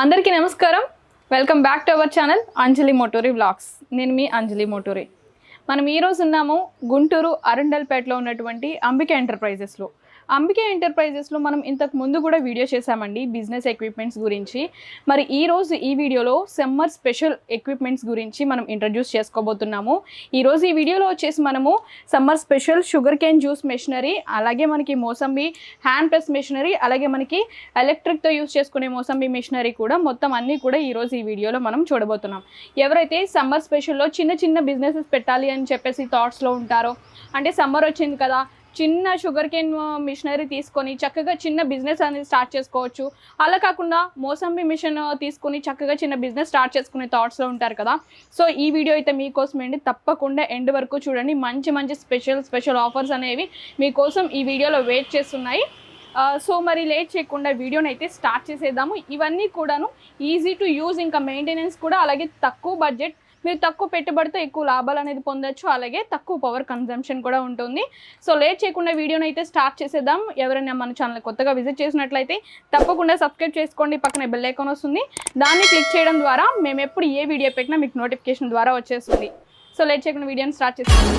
అందరికీ నమస్కారం. Welcome back to our channel Anjali Moturi vlogs. నేను మీ అంజలి మోటూరి. మనం ఈరోజు ఉన్నాము గుంటూరు అరండల్పేటలో ఉన్నటువంటి అంబికా ఎంటర్ప్రైజెస్లో. అంబికా ఎంటర్ప్రైజెస్లో మనం ఇంతకు ముందు కూడా వీడియో చేశామండి బిజినెస్ ఎక్విప్మెంట్స్ గురించి. మరి ఈరోజు ఈ వీడియోలో సమ్మర్ స్పెషల్ ఎక్విప్మెంట్స్ గురించి మనం ఇంట్రడ్యూస్ చేసుకోబోతున్నాము. ఈరోజు ఈ వీడియోలో వచ్చేసి మనము summer special sugar cane juice machinery, అలాగే మనకి మోసంబి హ్యాండ్ ప్రెస్ మెషినరీ, అలాగే మనకి ఎలక్ట్రిక్తో యూస్ చేసుకునే మోసంబి మెషినరీ కూడా మొత్తం అన్నీ కూడా ఈరోజు ఈ వీడియోలో మనం చూడబోతున్నాం. ఎవరైతే సమ్మర్ స్పెషల్లో చిన్న చిన్న బిజినెసెస్ పెట్టాలి అని చెప్పేసి థాట్స్లో ఉంటారో, అంటే సమ్మర్ వచ్చింది కదా, చిన్న షుగర్ కేన్ మిషనరీ తీసుకొని చక్కగా చిన్న బిజినెస్ అనేది స్టార్ట్ చేసుకోవచ్చు, అలా కాకుండా మోసంబి మిషన్ తీసుకొని చక్కగా చిన్న బిజినెస్ స్టార్ట్ చేసుకునే థాట్స్లో ఉంటారు కదా. సో ఈ వీడియో అయితే మీకోసమేండి, తప్పకుండా ఎండ్ వరకు చూడండి. మంచి మంచి స్పెషల్ ఆఫర్స్ అనేవి మీకోసం ఈ వీడియోలో వెయిట్ చేస్తున్నాయి. సో మరి లేట్ చేయకుండా వీడియోని అయితే స్టార్ట్ చేసేద్దాము. ఇవన్నీ కూడాను ఈజీ టు యూజ్, ఇంకా మెయింటెనెన్స్ కూడా, అలాగే తక్కువ బడ్జెట్, మీరు తక్కువ పెట్టుబడితో ఎక్కువ లాభాలు అనేది పొందొచ్చు, అలాగే తక్కువ పవర్ కన్జంప్షన్ కూడా ఉంటుంది. సో లేట్ చేయకుండా వీడియోని అయితే స్టార్ట్ చేసేద్దాం. ఎవరైనా మన ఛానల్ కొత్తగా విజిట్ చేసినట్లయితే తప్పకుండా సబ్స్క్రైబ్ చేసుకోండి. పక్కన బెల్ ఐకాన్ వస్తుంది, దాన్ని క్లిక్ చేయడం ద్వారా మేము ఎప్పుడు ఏ వీడియో పెట్టినా మీకు నోటిఫికేషన్ ద్వారా వచ్చేస్తుంది. సో లేట్ చేయకుండా వీడియోని స్టార్ట్ చేసేద్దాం.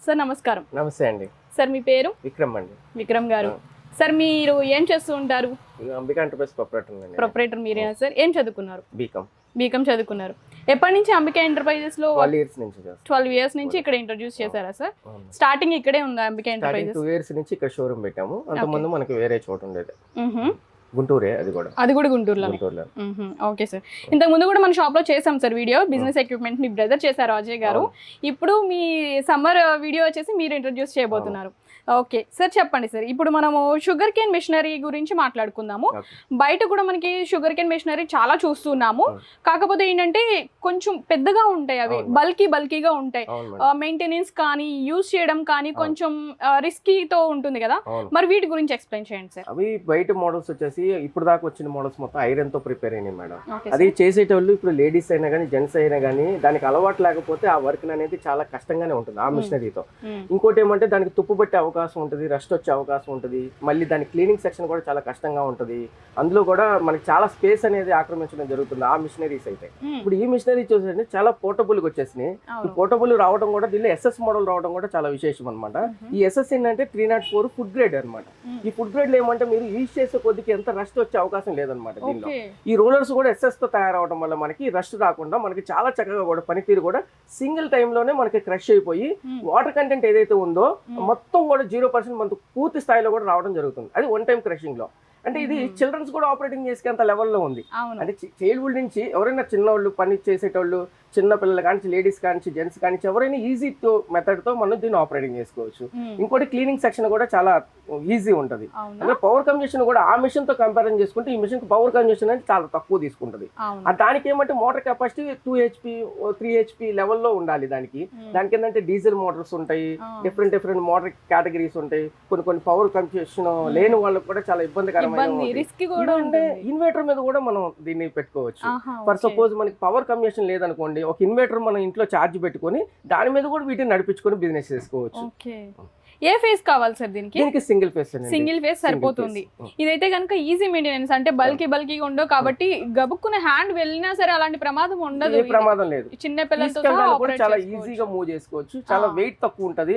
సార్ నమస్కారం. నమస్తే అండి. సార్ మీ పేరు? విక్రమ్ అండి. విక్రమ్ గారు. సార్ మీరు ఏం చేస్తూ ఉంటారు? అంబికా ఎంటర్ప్రైజ్ ప్రొపరేటర్ మీరేనా సార్? ఏం చదువుకున్నారు? బీకామ్ చదువుకున్నారు. ఎప్పటి నుంచి అంబికా ఎంటర్ప్రైజెస్ లో? 12 ఇయర్స్ నుంచి ఇక్కడ ఇంట్రడ్యూస్ చేశారా సార్? స్టార్టింగ్ ఇక్కడే ఉందా అంబికా ఎంటర్ప్రైజెస్? 2 years నుంచి ఇక్కడ షోరూమ్ పెట్టాము. అంతకుముందు మనకి వేరే చోటు ఉండేది, గుంటూరే. అది కూడా గుంటూరులో. Okay sir. ఇంతకు ముందు కూడా మన షాప్ లో చేసాం సార్ వీడియో, బిజినెస్ ఎక్విప్మెంట్. మీ బ్రదర్ చేశారు అజయ్ గారు. ఇప్పుడు మీ సమ్మర్ వీడియో వచ్చేసి మీరు ఇంట్రడ్యూస్ చేయబోతున్నారు. ఓకే సార్, చెప్పండి సార్. ఇప్పుడు మనము షుగర్ కేన్ మెషినరీ గురించి మాట్లాడుకుందాము. బయట కూడా మనకి షుగర్ కేన్ మెషినరీ చాలా చూస్తున్నాము. కాకపోతే ఏంటంటే కొంచెం పెద్దగా ఉంటాయి, అవి బల్కీగా ఉంటాయి. మెయింటెనెన్స్ కానీ యూజ్ చేయడం కానీ కొంచెం రిస్కీతో ఉంటుంది కదా. మరి వీటి గురించి ఎక్స్ప్లెయిన్ చేయండి సార్. అవి బయట మోడల్స్ వచ్చేసి ఇప్పుడు దాకా వచ్చిన మోడల్స్ మొత్తం ఐరన్ తో ప్రిపేర్ అయినాయి మేడం. అది చేసేటోళ్ళు ఇప్పుడు లేడీస్ అయినా కానీ జెంట్స్ అయినా కానీ దానికి అలవాటు లేకపోతే ఆ వర్క్ అనేది చాలా కష్టంగానే ఉంటుంది ఆ మిషనరీతో. ఇంకోటి ఏమంటే దానికి తుప్పు పట్టే అవకాశం ఉంటుంది, రస్ట్ వచ్చే అవకాశం ఉంటుంది. మళ్ళీ దాని క్లీనింగ్ సెక్షన్ కూడా చాలా కష్టంగా ఉంటుంది. అందులో కూడా మనకి చాలా స్పేస్ అనేది ఆక్రమించడం జరుగుతుంది ఆ మిషనరీస్ అయితే. ఇప్పుడు ఈ మిషనరీ చూసేసి చాలా పోర్టబుల్ వచ్చేసినాయి. ఈ పోర్టబుల్ రావడం కూడా, దీనిలో ఎస్ఎస్ మోడల్ రావడం కూడా చాలా విశేషం అనమాట. ఈ ఎస్ఎస్ ఏంటంటే 304 ఫుడ్ గ్రేడ్ అనమాట. ఈ ఫుడ్ గ్రేడ్ లో ఏమంటే మీరు యూజ్ చేసే కొద్దికి ఎంత రస్ట్ వచ్చే అవకాశం లేదనమాట. దీనిలో ఈ రోలర్స్ కూడా ఎస్ఎస్ తో తయారవడం వల్ల మనకి రస్ట్ రాకుండా మనకి చాలా చక్కగా కూడా పనితీరు కూడా సింగిల్ టైమ్ లోనే మనకి క్రష్ అయిపోయి వాటర్ కంటెంట్ ఏదైతే ఉందో మొత్తం కూడా 0% మనకు పూర్తి స్థాయిలో కూడా రావడం జరుగుతుంది. అది వన్ టైం క్రషింగ్ లో. అంటే ఇది చిల్డ్రన్స్ కూడా ఆపరేటింగ్ చేసేంత లెవెల్లో ఉంది. అంటే చైల్డ్హుడ్ నుంచి ఎవరైనా చిన్నవాళ్ళు పని చేసేటోళ్ళు, చిన్న పిల్లలు కానీ, లేడీస్ కానీ, జెంట్స్ కానీ, ఎవరైనా ఈజీ మెథడ్ తో మనం దీన్ని ఆపరేటింగ్ చేసుకోవచ్చు. ఇంకోటి క్లీనింగ్ సెక్షన్ కూడా చాలా ఈజీ ఉంటుంది. అంటే పవర్ కన్జంప్షన్ కూడా ఆ మిషన్ తో కంపారిజన్ చేసుకుంటే ఈ మిషన్ పవర్ కన్జంప్షన్ అనేది చాలా తక్కువ తీసుకుంటుంది. దానికి ఏమంటే మోటార్ కెపాసిటీ 2 HP 3 HP లెవెల్లో ఉండాలి. దానికి ఏంటంటే డీజిల్ మోటార్స్ ఉంటాయి, డిఫరెంట్ మోటార్ కేటగిరీస్ ఉంటాయి. కొన్ని పవర్ కన్జంప్షన్ లేని వాళ్ళకి కూడా చాలా ఇబ్బందికరమైన ఇన్వర్టర్ మీద కూడా మనం దీన్ని పెట్టుకోవచ్చు. ఫర్ సపోజ్ మనకి పవర్ కన్జంప్షన్ లేదనుకోండి, ఒక ఇన్వర్టర్ మనం ఇంట్లో ఛార్జ్ పెట్టుకొని దాని మీద కూడా వీటిని నడిపించుకొని బిజినెస్ చేసుకోవచ్చు. ఏ ఫేస్ కావాలి సార్ దీనికి? సింగిల్ ఫేస్ సరిపోతుంది. ఇదైతే కనుక ఈజీ మెయింటెనెన్స్, అంటే బల్కీగా ఉండవు కాబట్టి గబుక్కున హ్యాండ్ వెళ్ళినా సరే అలాంటి ప్రమాదం ఉండదు. ప్రమాదం లేదు. చిన్న పిల్లలతో చాలా ఈజీగా మూవ్ చేసుకోవచ్చు. చాలా వెయిట్ తక్కువ ఉంటది.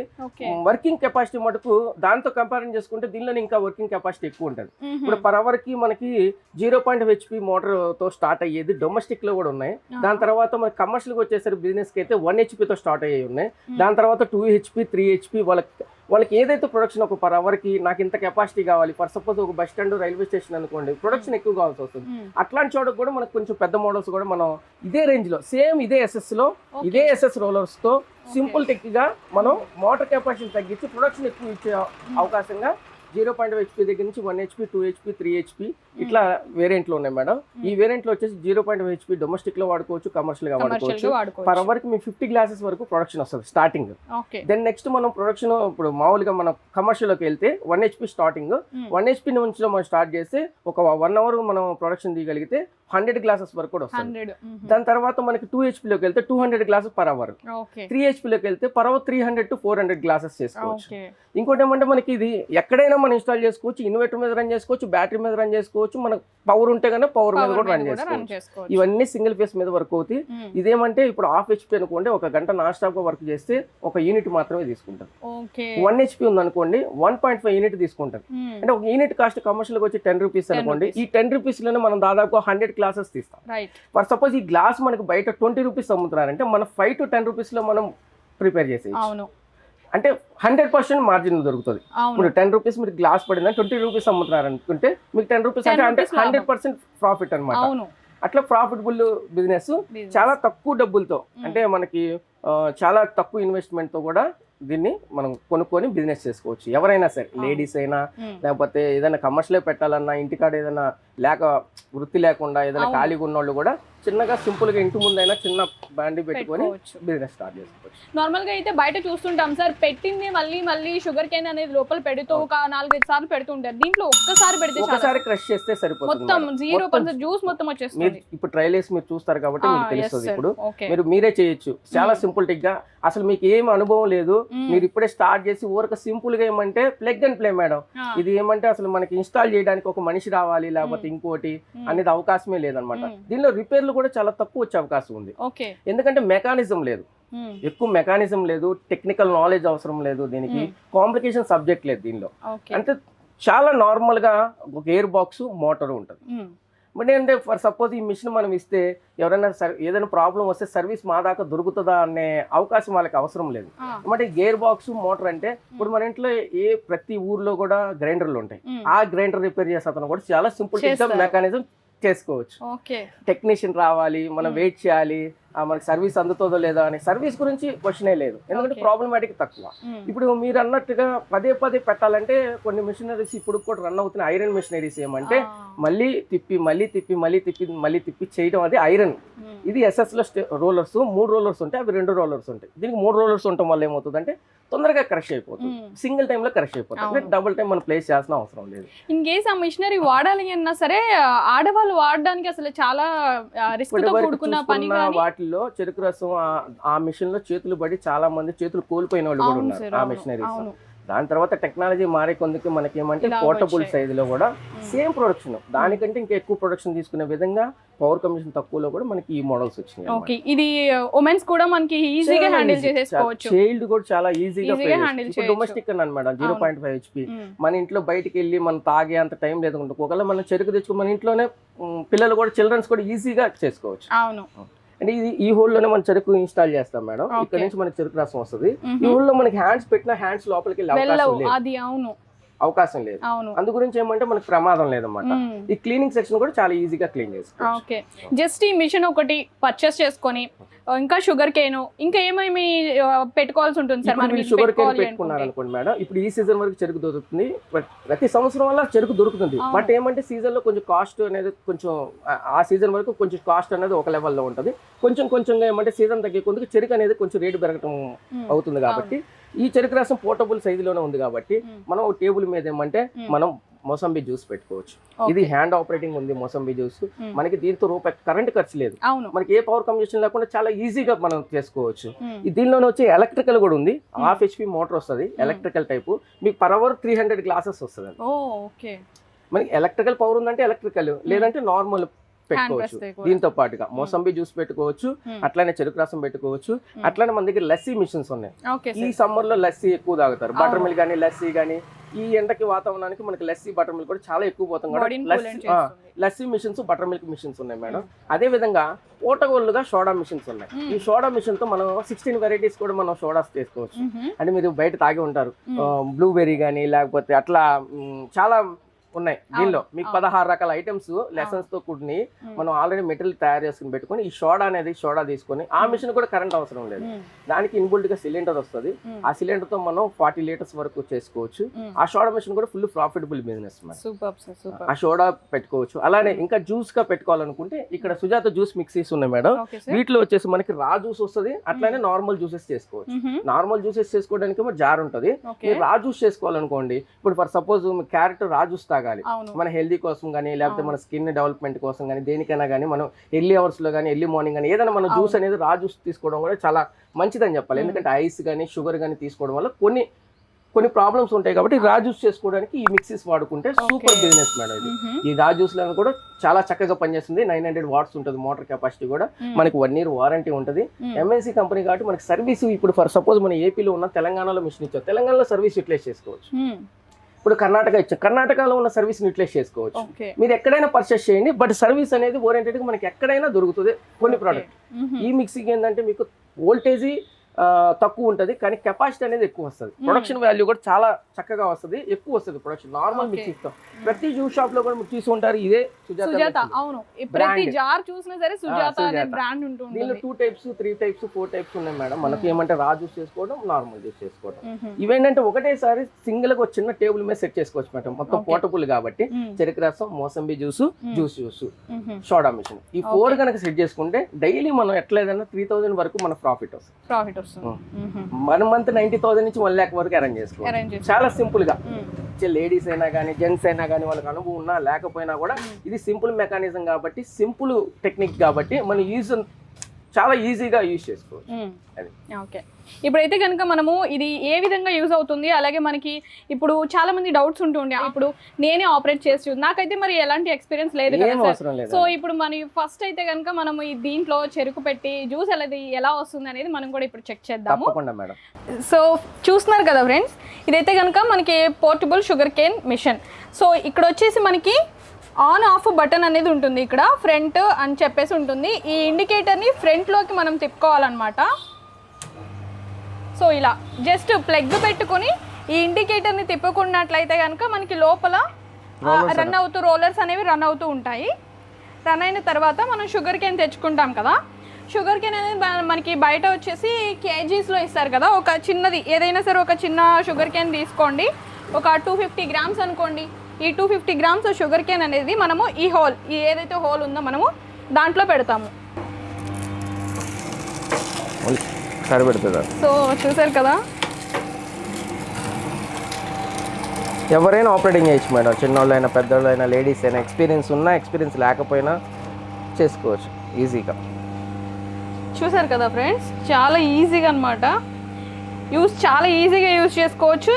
వర్కింగ్ కెపాసిటీ మటుకు దాంతో కంపారిజన్ చేసుకుంటే దీనిలో ఇంకా వర్కింగ్ కెపాసిటీ ఎక్కువ ఉంటది. ఇప్పుడు పర్ అవర్ కి మనకి 0.5 HP మోటార్ తో స్టార్ట్ అయ్యేది డొమెస్టిక్ లో కూడా ఉన్నాయి. దాని తర్వాత మనకి కమర్షియల్ గా వచ్చేసరికి బిజినెస్ కి అయితే 1 HP తో స్టార్ట్ అయ్యి ఉన్నాయి. దాని తర్వాత 2 HP 3 HP వాళ్ళకి ఏదైతే ప్రొడక్షన్ ఒక పర్ అవర్ కి నాకు ఇంత కెపాసిటీ కావాలి. ఫర్ సపోజ్ ఒక బస్ స్టాండ్, రైల్వే స్టేషన్ అనుకోండి, ప్రొడక్షన్ ఎక్కువ కావాల్సి వస్తుంది. అట్లాంటి చోటకు కూడా మనకు కొంచెం పెద్ద మోడల్స్ కూడా మనం ఇదే రేంజ్ లో సేమ్ ఇదే ఎస్ఎస్ లో ఇదే ఎస్ఎస్ రోలర్స్ తో సింపుల్ టెక్ గా మనం మోటార్ కెపాసిటీ తగ్గించి ప్రొడక్షన్ ఎక్కువ ఇచ్చే అవకాశంగా 0.5 HP దగ్గర నుంచి 1 HP 2 HP 3 HP ఇట్లా వేరియంట్లు ఉన్నాయి మేడం. ఈ వేరియంట్ లో వచ్చేసి 0.5 HP డొమెస్టిక్ లో వాడుకోవచ్చు, కమర్షియల్ గా వాడుకోవచ్చు. పర్ అవర్ కి మీ 50 గ్లాసెస్ వరకు ప్రొడక్షన్ వస్తుంది స్టార్టింగ్. దెన్ నెక్స్ట్ మనం ప్రొడక్షన్ ఇప్పుడు మామూలుగా మనం కమర్షియల్ లోకి వెళ్తే 1 HP స్టార్టింగ్. 1 HP నుంచి మనం స్టార్ట్ చేస్తే ఒక 1 అవర్ మనం ప్రొడక్షన్ తీయగలిగితే 100 గ్లాసెస్ వరకు కూడా వస్తుంది. దాని తర్వాత మనకి 2 HP లోకి వెళ్తే 200 గ్లాసెస్ పర్ అవర్. 3 HP లోకి వెళ్తే పర్ అవర్ 300 to 400 గ్లాసెస్ చేసుకోవచ్చు. ఇంకోటి ఏమంటే మనకి ఇది ఎక్కడైనా మనం ఇన్స్టాల్ చేసుకోవచ్చు, ఇన్వర్టర్ మీద రన్ చేసుకోవచ్చు, బ్యాటరీ మీద రన్ చేసుకోవచ్చు, మనకు పవర్ ఉంటే కన్నా పవర్ మీద కూడా రన్ చేసుకోవచ్చు. ఇవన్నీ సింగిల్ ఫేస్ మీద వర్క్ అవుతాయి. ఇదేమంటే ఇప్పుడు 1/2 HP అనుకోండి, ఒక గంట నాన్ స్టాప్ గా వర్క్ చేస్తే ఒక యూనిట్ మాత్రమే తీసుకుంటారు. 1 HP ఉంది అనుకోండి 1.5 యూనిట్ తీసుకుంటారు. అంటే ఒక యూనిట్ కాస్ట్ కమర్షియల్ గా వచ్చి 10 రూపీస్ అనుకోండి, ఈ 10 రూపీస్ లోనే మనం దాదాపు 100 గ్లాసెస్ తీస్తాం. ఫర్ సపోజ్ ఈ గ్లాస్ మనకు బయట 20 రూపీస్ అమ్ముతున్నారంటే మనం 5 to 10 రూపీస్ లో మనం ప్రిపేర్ చేసేయచ్చు. అంటే 100% మార్జిన్ దొరుకుతుంది. ఇప్పుడు 10 రూపీస్ మీరు గ్లాస్ పడిందా 20 రూపీస్ అమ్ముతున్నారు అనుకుంటే మీకు 10 రూపీస్ అంటే 100% ప్రాఫిట్ అనమాట. అట్లా ప్రాఫిటబుల్ బిజినెస్ చాలా తక్కువ డబ్బులతో, అంటే మనకి చాలా తక్కువ ఇన్వెస్ట్మెంట్ తో కూడా దీన్ని మనం కొనుక్కొని బిజినెస్ చేసుకోవచ్చు. ఎవరైనా సరే, లేడీస్ అయినా లేకపోతే ఏదైనా కమర్షియల్ పెట్టాలన్నా, ఇంటికాడ ఏదైనా వృత్తి లేకుండా ఏదైనా ఖాళీగా ఉన్న వాళ్ళు కూడా చిన్నగా సింపుల్ గా ఇంటి ముందైనా చిన్న బ్యాండీ పెట్టుకొని బిజినెస్ స్టార్ట్ చేసుకోవచ్చు. నార్మల్ గా అయితే బయట చూస్తుంటాం సార్, పెట్టింది మళ్ళీ షుగర్ కేన్ అనేది లోపల పెడుతూ ఒక 4-5 సార్లు పెడుతుంటారు. దీంట్లో ఒక్కసారి పెడితే ఒకసారి క్రష్ చేస్తే సరిపోతుంది, మొత్తం 0% జ్యూస్ మొత్తం వచ్చేస్తుంది. ఇప్పుడు ట్రయల్ వేసి మీరు చూస్తారు కాబట్టి మీకు తెలుస్తుంది. ఇప్పుడు మీరే చేయొచ్చు చాలా సింపుల్ టిక్ గా. అసలు మీకు ఏం అనుభవం లేదు, మీరు ఇప్పుడే స్టార్ట్ చేసి ఊరక సింపుల్ గా ఏమంటే ప్లగ్ అండ్ ప్లే మేడం. ఇది ఏమంటే అసలు మనకి ఇన్స్టాల్ చేయడానికి ఒక మనిషి రావాలి లేకపోతే ఇంకోటి అనేది అవకాశమే లేదనమాట. దీనిలో రిపేర్లు కూడా చాలా తక్కువ వచ్చే అవకాశం ఉంది. ఎందుకంటే మెకానిజం లేదు, ఎక్కువ మెకానిజం లేదు, టెక్నికల్ నాలెడ్జ్ అవసరం లేదు, దీనికి కాంప్లికేషన్ సబ్జెక్ట్ లేదు దీనిలో. అంటే చాలా నార్మల్ గా ఒక ఎయిర్ బాక్స్ మోటార్ ఉంటుంది. బట్ ఏంటంటే ఫర్ సపోజ్ ఈ మిషన్ మనం ఇస్తే ఎవరైనా ఏదైనా ప్రాబ్లం వస్తే సర్వీస్ మా దాకా దొరుకుతుందా అనే అవకాశం వాళ్ళకి అవసరం లేదు. అంటే గేర్ బాక్స్ మోటార్ అంటే ఇప్పుడు మన ఇంట్లో ప్రతి ఊర్లో కూడా గ్రైండర్లు ఉంటాయి. ఆ గ్రైండర్ రిపేర్ చేసే అతను కూడా చాలా సింపుల్ మెకానిజం చేసుకోవచ్చు. టెక్నీషియన్ రావాలి, మనం వెయిట్ చేయాలి, మనకి సర్వీస్ అందుతుందో లేదా అని సర్వీస్ గురించి క్వశ్చనే లేదు, ఎందుకంటే ప్రాబ్లమాటిక్ తక్కువ. ఇప్పుడు మీరు అన్నట్టుగా పదే పెట్టాలంటే కొన్ని మిషనరీస్ ఇప్పుడు కూడా రన్ అవుతున్న ఐరన్ మిషనరీస్ ఏమంటే మళ్ళీ తిప్పి చేయడం, అది ఐరన్. ఇది ఎస్ఎస్ లో రోలర్స్ 3 రోలర్స్ ఉంటాయి, అవి 2 రోలర్స్ ఉంటాయి. దీనికి 3 రోలర్స్ ఉండటం వల్ల ఏమవుతుందంటే తొందరగా క్రష్ అయిపోతుంది, సింగిల్ టైమ్ లో క్రష్ అయిపోతుంది, డబుల్ టైం మనం ప్లేస్ చేయాల్సిన అవసరం లేదు. ఇన్ కేస్ ఆ మిషనరీ వాడాలి అన్నా సరే ఆడవాళ్ళు వాడడానికి అసలు చాలా రిస్క్ తో కూడుకున్న పని. వాటిల్లో చెరుకు రసం ఆ మిషన్ లో చేతులు పడి చాలా మంది చేతులు కోల్పోయిన వాళ్ళు కూడా ఉన్నారు ఆ మిషనరీస్. దాని తర్వాత టెక్నాలజీ మారే కొందుకు మనకి ఏమంటే పోర్టబుల్ సైజ్ లో కూడా సేమ్ ప్రొడక్షన్, దానికంటే ఇంకా ఎక్కువ ప్రొడక్షన్ తీసుకునే విధంగా పవర్ కమిషన్ తక్కువలో కూడా మనకి ఈ మోడల్స్ వచ్చినాయి. ఓకే, ఇది ఉమెన్స్ కూడా మనకి ఈజీగా హ్యాండిల్ చేసేసుకోవచ్చు. చైల్డ్ కూడా చాలా ఈజీగా హ్యాండిల్ చేయొచ్చు. డొమెస్టిక్ అన్నాను మేడం 0.5 HP. మన ఇంట్లో బయటికి వెళ్ళి మనం తాగే అంత టైం లేదు, ఒకవేళ మనం చెరుకు తెచ్చుకో మన ఇంట్లోనే పిల్లలు కూడా చిల్డ్రన్స్ కూడా ఈజీగా చేసుకోవచ్చు. అవును, అంటే ఇది ఈ హోల్ లోనే మనం చెరుకు ఇన్స్టాల్ చేస్తాం మేడం. ఇక్కడ నుంచి మనకి చెరుకు రసం వస్తుంది. ఈ హోల్ లో మనకి హ్యాండ్స్ పెట్టినా హ్యాండ్స్ లోపలికి వెళ్ళే అవకాశం లేదు. అందు గురించి ఏమంటే మనకి ప్రమాదం లేదన్నమాట. ఈ క్లీనింగ్ సెక్షన్ కూడా చాలా ఈజీగా క్లీన్ చేసుకోవచ్చు. ఓకే, జస్ట్ ఈ మిషన్ ఒకటి పర్చేస్ చేసుకొని ఇంకా షుగర్ కేన్ ఇంకా ఏమేమి పెట్టుకోవాల్సి ఉంటుంది సార్? మనం షుగర్ కేన్ పెట్టుకున్నారు అనుకోండి మేడం, ఇప్పుడు ఈ సీజన్ వరకు చెరుకు దొరుకుతుంది, ప్రతి సంవత్సరం వల్ల చెరుకు దొరుకుతుంది. బట్ ఏమంటే సీజన్ లో కొంచెం కాస్ట్ అనేది కొంచెం ఆ సీజన్ వరకు కొంచెం కాస్ట్ అనేది ఒక లెవెల్లో ఉంటుంది. కొంచెంగా ఏమంటే సీజన్ తగ్గే కొందుకు చెరుకు అనేది కొంచెం రేటు పెరగటం అవుతుంది. కాబట్టి ఈ చెరుకు రసం పోర్టబుల్ సైజులోనే ఉంది కాబట్టి మనం టేబుల్ మీద ఏమంటే మనం మోసంబీ జ్యూస్ పెట్టుకోవచ్చు. ఇది హ్యాండ్ ఆపరేటింగ్ ఉంది మోసంబీ జ్యూస్. మనకి దీంతో రూపాయి కరెంట్ ఖర్చు లేదు, మనకి ఏ పవర్ కన్జంప్షన్ లేకుండా చాలా ఈజీగా మనం చేసుకోవచ్చు. దీనిలోనే వచ్చే ఎలక్ట్రికల్ కూడా ఉంది, 1/2 HP మోటార్ వస్తుంది, ఎలక్ట్రికల్ టైపు. మీకు పర్ అవర్ 300 గ్లాసెస్ వస్తుంది. మనకి ఎలక్ట్రికల్ పవర్ ఉందంటే ఎలక్ట్రికల్, లేదంటే నార్మల్ పెట్టుకోవచ్చు. దీంతో పాటుగా మోసంబీ జ్యూస్ పెట్టుకోవచ్చు, అట్లానే చెరుకు రసం పెట్టుకోవచ్చు. అట్లానే మన దగ్గర లస్సీ మిషన్స్ ఉన్నాయి. ఈ సమ్మర్ లో లస్సీ ఎక్కువ తాగుతారు, బటర్ మిల్క్ కానీ లస్సీ కానీ. ఈ ఎండకి వాతావరణానికి మనకి లస్సీ బటర్ మిల్క్ కూడా చాలా ఎక్కువ పోతాం కాబట్టి lassi machines butter milk machines ఉన్నాయి మేడం. అదే విధంగా పోటగోళ్ళుగా సోడా మిషన్స్ ఉన్నాయి. ఈ సోడా మిషన్ తో మనం 16 వెరైటీస్ కూడా మనం సోడాస్ చేసుకోవచ్చు. అంటే మీరు బయట తాగి ఉంటారు, బ్లూబెర్రీ కానీ లేకపోతే అట్లా చాలా ఉన్నాయి దీనిలో మీకు 16 రకాల ఐటమ్స్ లెసన్స్ తో కూడిని మనం ఆల్రెడీ మెటీరియల్ తయారు చేసుకుని పెట్టుకుని ఈ సోడా తీసుకొని ఆ మిషన్ కూడా కరెంట్ అవసరం లేదు, దానికి ఇన్బుల్ట్ గా సిలిండర్ వస్తుంది, ఆ సిలిండర్ తో మనం 40 లీటర్స్ వరకు చేసుకోవచ్చు. ఆ సోడా మిషన్ కూడా ఫుల్ ప్రాఫిటబుల్ బిజినెస్, ఆ సోడా పెట్టుకోవచ్చు. అలానే ఇంకా జ్యూస్ గా పెట్టుకోవాలనుకుంటే ఇక్కడ సుజాత జ్యూస్ మిక్సీస్ ఉన్నాయి మేడం. వీటిలో వచ్చేసి మనకి రా జ్యూస్ వస్తుంది, అట్లానే నార్మల్ జ్యూసెస్ చేసుకోవచ్చు. నార్మల్ జ్యూసెస్ చేసుకోవడానికి జార్ ఉంటుంది, మీరు రా జ్యూస్ చేసుకోవాలనుకోండి, ఇప్పుడు ఫర్ సపోజ్ క్యారెట్ రా జ్యూస్ తాగాలి మన హెల్దీ కోసం కానీ లేకపోతే మన స్కిన్ డెవలప్మెంట్ కోసం కానీ దేనికైనా కానీ మనం ఎర్లీ అవర్స్ లో కానీ ఎర్లీ మార్నింగ్ కానీ ఏదైనా మన జ్యూస్ అనేది రా జ్యూస్ తీసుకోవడం కూడా చాలా మంచిదని చెప్పాలి. ఎందుకంటే ఐస్ కానీ షుగర్ కానీ తీసుకోవడం వల్ల కొన్ని ప్రాబ్లమ్స్ ఉంటాయి కాబట్టి రా జ్యూస్ చేసుకోవడానికి ఈ మిక్సీస్ వాడుకుంటే సూపర్ బిజినెస్ మేడం. ఇది ఈ రా జ్యూస్ లో కూడా చాలా చక్కగా పనిచేస్తుంది. 900 వాట్స్ ఉంటుంది మోటార్ కెపాసిటీ కూడా, మనకి 1 year వారంటీ ఉంటుంది. ఎంఎన్సీ కంపెనీ కాబట్టి మనకి సర్వీస్ ఇప్పుడు ఫర్ సపోజ్ మన ఏపీలో ఉన్న తెలంగాణలో మిషన్ ఇచ్చారు, తెలంగాణలో సర్వీస్ యూటిలైజ్ చేసుకోవచ్చు. ఇప్పుడు కర్ణాటక ఇచ్చాం, కర్ణాటకలో ఉన్న సర్వీస్ యూటిలైజ్ చేసుకోవచ్చు. మీరు ఎక్కడైనా పర్చేస్ చేయండి, బట్ సర్వీస్ అనేది ఓరియంటెడ్ గా మనకి ఎక్కడైనా దొరుకుతుంది. కొన్ని ప్రోడక్ట్ ఈ మిక్సీకి ఏంటంటే మీకు వోల్టేజీ తక్కువ ఉంటుంది కానీ కెపాసిటీ అనేది ఎక్కువ వస్తుంది, ప్రొడక్షన్ వాల్యూ కూడా చాలా చక్కగా వస్తుంది, ఎక్కువ వస్తుంది ప్రొడక్షన్ నార్మల్ మిక్సీతో. ప్రతి జ్యూస్ షాప్ లో కూడా మీరు తీసుకుంటారు ఇదే సుజాత. అవును, ప్రతి జార్ చూసినా సరే సుజాత అనే బ్రాండ్ ఉంటుంది. దీనిలో 2 types 3 types 4 types ఉన్నాయి మేడం. మనకి ఏమంటే రా జ్యూస్ చేసుకోవడం, నార్మల్ జ్యూస్ చేసుకోవడం. ఇవేంటంటే ఒకటేసారి సింగిల్ గా చిన్న టేబుల్ మీద సెట్ చేసుకోవచ్చు మేడం, మొత్తం పోర్టబుల్ కాబట్టి. చెరుకు రసం, మోసంబి జ్యూస్, జ్యూస్, సోడా మిషన్, ఈ 4 కనుక సెట్ చేసుకుంటే డైలీ మనం ఎట్లేదన్నా 3000 వరకు మన ప్రాఫిట్ వస్తుంది. మన మంత్ 90,000 నుంచి 1 lakh వరకు అరేంజ్ చేసుకోవాలి. చాలా సింపుల్ గా లేడీస్ అయినా కానీ జెంట్స్ అయినా కానీ వాళ్ళకి అనుభవం ఉన్నా లేకపోయినా కూడా ఇది సింపుల్ మెకానిజం కాబట్టి, సింపుల్ టెక్నిక్ కాబట్టి మనం చాలా ఈజీగా యూజ్ చేసుకోవచ్చు. ఓకే, ఇప్పుడైతే కనుక మనము ఇది ఏ విధంగా యూజ్ అవుతుంది, అలాగే మనకి ఇప్పుడు చాలా మంది డౌట్స్ ఉంటుండే, ఇప్పుడు నేనే ఆపరేట్ చేసి నాకైతే మరి ఎలాంటి ఎక్స్పీరియన్స్ లేదు కదా. సో ఇప్పుడు మన ఫస్ట్ అయితే కనుక మనం దీంట్లో చెరుకు పెట్టి జ్యూస్ ఎలా వస్తుంది అనేది మనం కూడా ఇప్పుడు చెక్ చేద్దాము. సో చూస్తున్నారు కదా ఫ్రెండ్స్, ఇదైతే కనుక మనకి portable sugar cane machine. So ఇక్కడ వచ్చేసి మనకి ఆన్ ఆఫ్ బటన్ అనేది ఉంటుంది, ఇక్కడ ఫ్రంట్ అని చెప్పేసి ఉంటుంది. ఈ ఇండికేటర్ని ఫ్రంట్లోకి మనం తిప్పుకోవాలన్నమాట. సో ఇలా జస్ట్ ప్లగ్ పెట్టుకుని ఈ ఇండికేటర్ని తిప్పుకున్నట్లయితే కనుక మనకి లోపల రోలర్స్ అనేవి రన్ అవుతూ ఉంటాయి. రన్ అయిన తర్వాత మనం షుగర్ కేన్ తెచ్చుకుంటాం కదా, షుగర్ కేన్ అనేది మనకి బయట వచ్చేసి కేజీస్లో ఇస్తారు కదా. ఒక చిన్నది ఏదైనా సరే ఒక చిన్న షుగర్ కేన్ తీసుకోండి, ఒక 250 grams అనుకోండి. ఈ 250 grams షుగర్ కేన్ అనేది మనము ఈ ఏదైతే హోల్ ఉందో మనము దాంట్లో పెడతాము. సో చూసారు కదా, ఎవరైనా ఆపరేటింగ్ చేయొచ్చు మేడం, చిన్నోళ్ళైనా పెద్దోళ్ళైనా లేడీస్ అయినా, ఎక్స్పీరియన్స్ ఉన్నా ఎక్స్పీరియన్స్ లేకపోయినా చేసుకోవచ్చు ఈజీగా. చూసారు కదా ఫ్రెండ్స్, చాలా ఈజీగా అనమాట, చాలా ఈజీగా యూజ్ చేసుకోవచ్చు.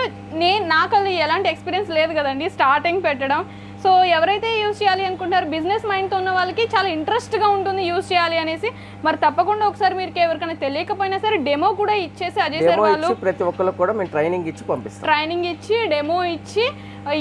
నాకు అది ఎలాంటి ఎక్స్పీరియన్స్ లేదు కదండి స్టార్టింగ్ పెట్టడం. సో ఎవరైతే యూజ్ చేయాలి అనుకుంటారో బిజినెస్ మైండ్తో ఉన్న వాళ్ళకి చాలా ఇంట్రెస్ట్గా ఉంటుంది యూజ్ చేయాలి అనేసి. మరి తప్పకుండా ఒకసారి మీరు ఎవరికైనా తెలియకపోయినా సరే డెమో కూడా ఇచ్చేసి అజయ్ సార్ వాళ్ళు ప్రతి ఒక్కరికి కూడా మేము ట్రైనింగ్ ఇచ్చి పంపిస్తాం. ట్రైనింగ్ ఇచ్చి డెమో ఇచ్చి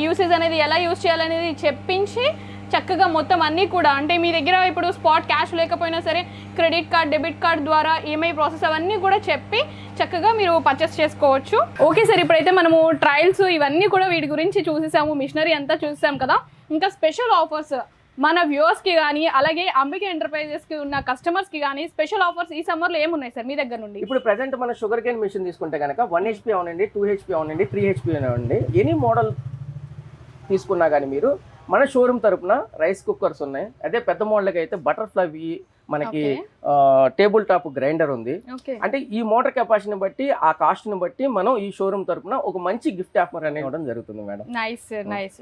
యూసేజ్ అనేది ఎలా యూజ్ చేయాలనేది చెప్పించి చక్కగా మొత్తం అన్నీ కూడా, అంటే మీ దగ్గర ఇప్పుడు స్పాట్ క్యాష్ లేకపోయినా సరే క్రెడిట్ కార్డ్, డెబిట్ కార్డ్ ద్వారా ఈఎంఐ ప్రాసెస్ అవన్నీ కూడా చెప్పి చక్కగా మీరు పర్చేస్ చేసుకోవచ్చు. ఓకే సార్, ఇప్పుడైతే మనము ట్రయల్స్ ఇవన్నీ కూడా వీటి గురించి చూసేసాము, మిషనరీ అంతా చూసాం కదా. ఇంకా స్పెషల్ ఆఫర్స్ మన వ్యూవర్స్కి కానీ అలాగే అంబికా ఎంటర్ప్రైజెస్కి ఉన్న కస్టమర్స్కి కానీ స్పెషల్ ఆఫర్స్ ఈ సమ్మర్లో ఏమున్నాయి సార్ మీ దగ్గర నుండి? ఇప్పుడు ప్రజెంట్ మన షుగర్ కేన్ మిషన్ తీసుకుంటే కనుక 1 HP అవునండి, 2 HP అవునండి, 3 HP అవునండి, ఎనీ మోడల్ తీసుకున్నా కానీ మీరు మన షోరూమ్ తరపున రైస్ కుక్కర్స్ ఉన్నాయి. అదే పెద్ద మోడల్కి అయితే బటర్ఫ్లై మనకి టేబుల్ టాప్ గ్రైండర్ ఉంది. అంటే ఈ మోటార్ కెపాసిటీని బట్టి ఆ కాస్ట్ ని బట్టి మనం ఈ షోరూమ్ తరపున ఒక మంచి గిఫ్ట్ ఆఫర్ అనేది ఇవ్వడం జరుగుతుంది మేడం.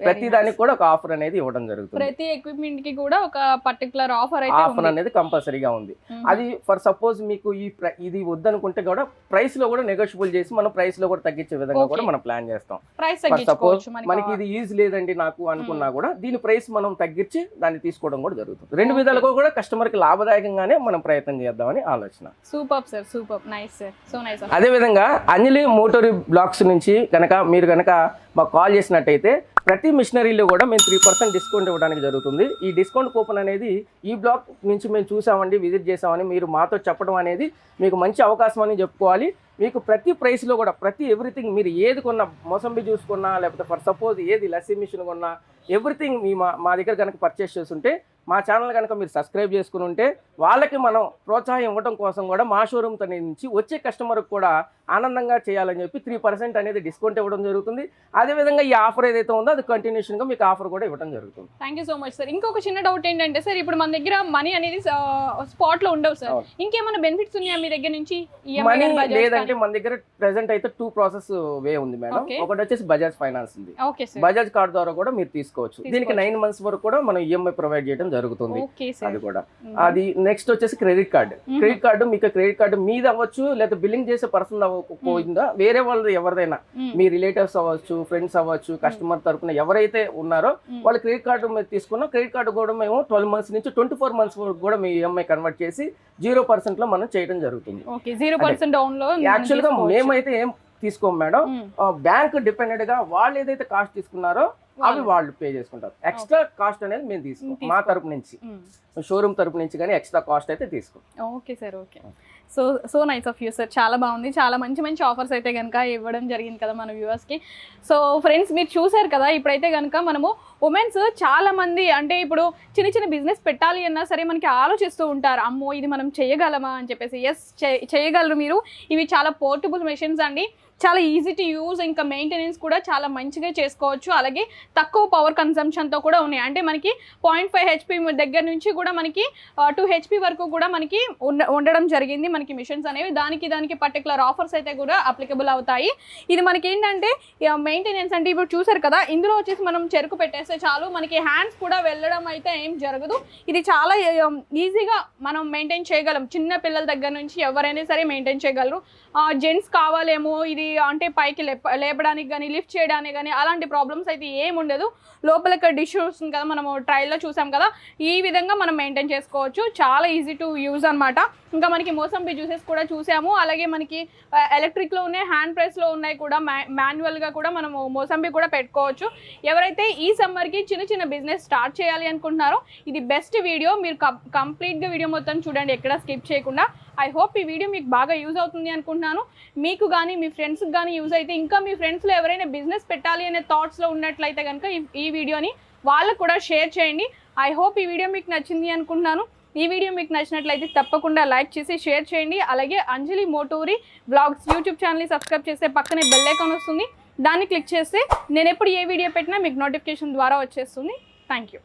ప్రతి దానికి కూడా ఒక ఆఫర్ అనేది ఇవ్వడం జరుగుతుంది. ప్రతి ఎక్విప్మెంట్ కి కూడా ఒక పర్టికులర్ ఆఫర్ అనేది కంపల్సరీగా ఉంది. అది ఫర్ సపోజ్ మీకు ఇది వద్దనుకుంటే కూడా ప్రైస్ లో కూడా నెగోషియబుల్ చేసి మనం ప్రైస్ లో కూడా తగ్గించే విధంగా కూడా మనం ప్లాన్ చేస్తాం. ఫర్ సపోజ్ మనకి ఇది యూజ్ లేదండి నాకు అనుకున్నా కూడా దీని ప్రైస్ మనం తగ్గించి దాన్ని తీసుకోవడం కూడా జరుగుతుంది. 2 విధాలుగా కూడా కస్టమర్ కి లాభదాయకంగానే మనం ప్రయత్నం చేద్దామని ఆలోచన. Super sir, super, nice sir, so nice. అదే విధంగా అంజలి మోటరీ బ్లాక్స్ నుంచి మీరు కనుక మాకు కాల్ చేసినట్టయితే ప్రతి మిషనరీలో కూడా మేము 3% డిస్కౌంట్ ఇవ్వడానికి జరుగుతుంది. ఈ డిస్కౌంట్ కూపన్ అనేది ఈ బ్లాక్ నుంచి మేము చూసామండి, విజిట్ చేసామని మీరు మాతో చెప్పడం అనేది మీకు మంచి అవకాశం అని చెప్పుకోవాలి. మీకు ప్రతి ప్రైస్లో కూడా ప్రతి ఎవ్రీథింగ్ మీరు ఏది కొన్నా, మోసంబి జ్యూస్ కొన్నా, లేకపోతే ఫర్ సపోజ్ ఏది లస్సీ మిషన్ కొన్నా, ఎవ్రీథింగ్ మా దగ్గర కనుక పర్చేస్ చేస్తుంటే, మా ఛానల్ కనుక మీరు సబ్స్క్రైబ్ చేసుకుని ఉంటే, వాళ్ళకి మనం ప్రోత్సాహం ఇవ్వడం కోసం కూడా మా షోరూమ్ నుంచి వచ్చే కస్టమర్కి కూడా ఆనందంగా చేయాలని చెప్పి 3% అనేది డిస్కౌంట్ ఇవ్వడం జరుగుతుంది. అదేవిధంగా ఈ ఆఫర్ ఏదైతే ఉందో అది కంటిన్యూషన్గా మీకు ఆఫర్ కూడా ఇవ్వడం జరుగుతుంది. Thank you so much sir. ఇంకొక చిన్న డౌట్ ఏంటంటే సార్, ఇప్పుడు మన దగ్గర మనీ అనేది స్పాట్లో ఉండవు సార్, ఇంకేమైనా బెనిఫిట్స్ ఉన్నాయా మీ దగ్గర నుంచి? మనీ లేదంటే మన దగ్గర ప్రెసెంట్ అయితే 2 ప్రాసెస్ వే ఉంది మేడం. ఒకటి వచ్చేసి బజాజ్ ఫైనాన్స్ ఉంది, బజాజ్ కార్డ్ ద్వారా కూడా మీరు తీసుకోవచ్చు. దీనికి 9 months వరకు కూడా మనం ఈఎంఐ ప్రొవైడ్ చేయడం జరుగుతుంది. అది కూడా అది నెక్స్ట్ వచ్చేసి క్రెడిట్ కార్డు. మీకు క్రెడిట్ కార్డు మీద అవ్వచ్చు, లేదా బిల్లింగ్ చేసే పర్సన్ అవ్వకపోయిందా వేరే వాళ్ళు ఎవరిదైనా, మీ రిలేటివ్స్ అవ్వచ్చు, ఫ్రెండ్స్ అవ్వచ్చు, కస్టమర్ తరపున ఎవరైతే ఉన్నారో వాళ్ళు క్రెడిట్ కార్డు మీద తీసుకున్నా, క్రెడిట్ కార్డు కూడా మేము 12 months నుంచి 24 months వరకు కూడా మీ ఈఎంఐ కన్వర్ట్ చేసి 0% లో మనం చేయడం జరుగుతుంది. యాక్చువల్ గా మేమైతే ఏం తీసుకోం మేడం, బ్యాంక్ డిపెండెంట్ గా వాళ్ళు ఏదైతే కాస్ట్ తీసుకున్నారో అవి వాళ్ళు పే చేసుకుంటారు. ఎక్స్ట్రా కాస్ట్ అనేది మేము తీసుకోం మా తరపు నుంచి, షోరూమ్ తరపు నుంచి కానీ ఎక్స్ట్రా కాస్ట్ అయితే తీసుకోం. Okay sir, okay. So nice of you sir, చాలా బాగుంది. చాలా మంచి ఆఫర్స్ అయితే కనుక ఇవ్వడం జరిగింది కదా మన వ్యూవర్స్కి. సో ఫ్రెండ్స్, మీరు చూసారు కదా, ఇప్పుడైతే కనుక మనము ఉమెన్స్ చాలా మంది అంటే ఇప్పుడు చిన్న బిజినెస్ పెట్టాలి అన్నా సరే మనకి ఆలోచిస్తూ ఉంటారు, అమ్మో ఇది మనం చేయగలమా అని చెప్పేసి. ఎస్, చేయగలరు మీరు. ఇవి చాలా పోర్టబుల్ మెషిన్స్ అండి, చాలా ఈజీ టు యూజ్, ఇంకా మెయింటెనెన్స్ కూడా చాలా మంచిగా చేసుకోవచ్చు. అలాగే తక్కువ పవర్ కన్సంప్షన్తో కూడా ఉన్నాయి. అంటే మనకి 0.5 HP దగ్గర నుంచి కూడా మనకి 2 HP వరకు కూడా మనకి ఉండడం జరిగింది మనకి మిషన్స్ అనేవి. దానికి పర్టికులర్ ఆఫర్స్ అయితే కూడా అప్లికబుల్ అవుతాయి. ఇది మనకి ఏంటంటే మెయింటెనెన్స్ అంటే ఇప్పుడు చూసారు కదా, ఇందులో వచ్చేసి మనం చెరుకు పెట్టేస్తే చాలు, మనకి హ్యాండ్స్ కూడా వెళ్ళడం అయితే ఏం జరగదు. ఇది చాలా ఈజీగా మనం మెయింటైన్ చేయగలం. చిన్న పిల్లల దగ్గర నుంచి ఎవరైనా సరే మెయింటైన్ చేయగలరు. జెంట్స్ కావాలేమో ఇది అంటే పైకి లేపడానికి కానీ లిఫ్ట్ చేయడానికి కానీ అలాంటి ప్రాబ్లమ్స్ అయితే ఏమి ఉండదు. లోపల డిష్ వస్తుంది కదా, మనము ట్రయల్లో చూసాం కదా, ఈ విధంగా మనం మెయింటైన్ చేసుకోవచ్చు. చాలా ఈజీ టు యూజ్ అనమాట. ఇంకా మనకి మోసంబి జ్యూసెస్ కూడా చూసాము. అలాగే మనకి ఎలక్ట్రిక్లో ఉన్నాయి, హ్యాండ్ ప్రెస్లో ఉన్నాయి కూడా, మాన్యువల్గా కూడా మనము మోసంబి కూడా పెట్టుకోవచ్చు. ఎవరైతే ఈ సమ్మర్కి చిన్న బిజినెస్ స్టార్ట్ చేయాలి అనుకుంటున్నారో ఇది బెస్ట్ వీడియో. మీరు కంప్లీట్గా వీడియో మొత్తం చూడండి, ఎక్కడ స్కిప్ చేయకుండా. ఐ హోప్ ఈ వీడియో మీకు బాగా యూజ్ అవుతుంది అనుకుంటున్నాను. మీకు కానీ మీ ఫ్రెండ్స్కి కానీ యూజ్ అయితే, ఇంకా మీ ఫ్రెండ్స్లో ఎవరైనా బిజినెస్ పెట్టాలి అనే థాట్స్లో ఉన్నట్లయితే కనుక ఈ వీడియోని వాళ్ళకు కూడా షేర్ చేయండి. ఐ హోప్ ఈ వీడియో మీకు నచ్చింది అనుకుంటున్నాను. ఈ వీడియో మీకు నచ్చినట్లయితే తప్పకుండా లైక్ చేసి షేర్ చేయండి. అలాగే అంజలి మోటూరి వ్లాగ్స్ యూట్యూబ్ ఛానల్ని సబ్స్క్రైబ్ చేస్తే పక్కనే బెల్ ఐకాన్ వస్తుంది, దాన్ని క్లిక్ చేస్తే నేను ఎప్పుడు ఏ వీడియో పెట్టినా మీకు నోటిఫికేషన్ ద్వారా వచ్చేస్తుంది. Thank you.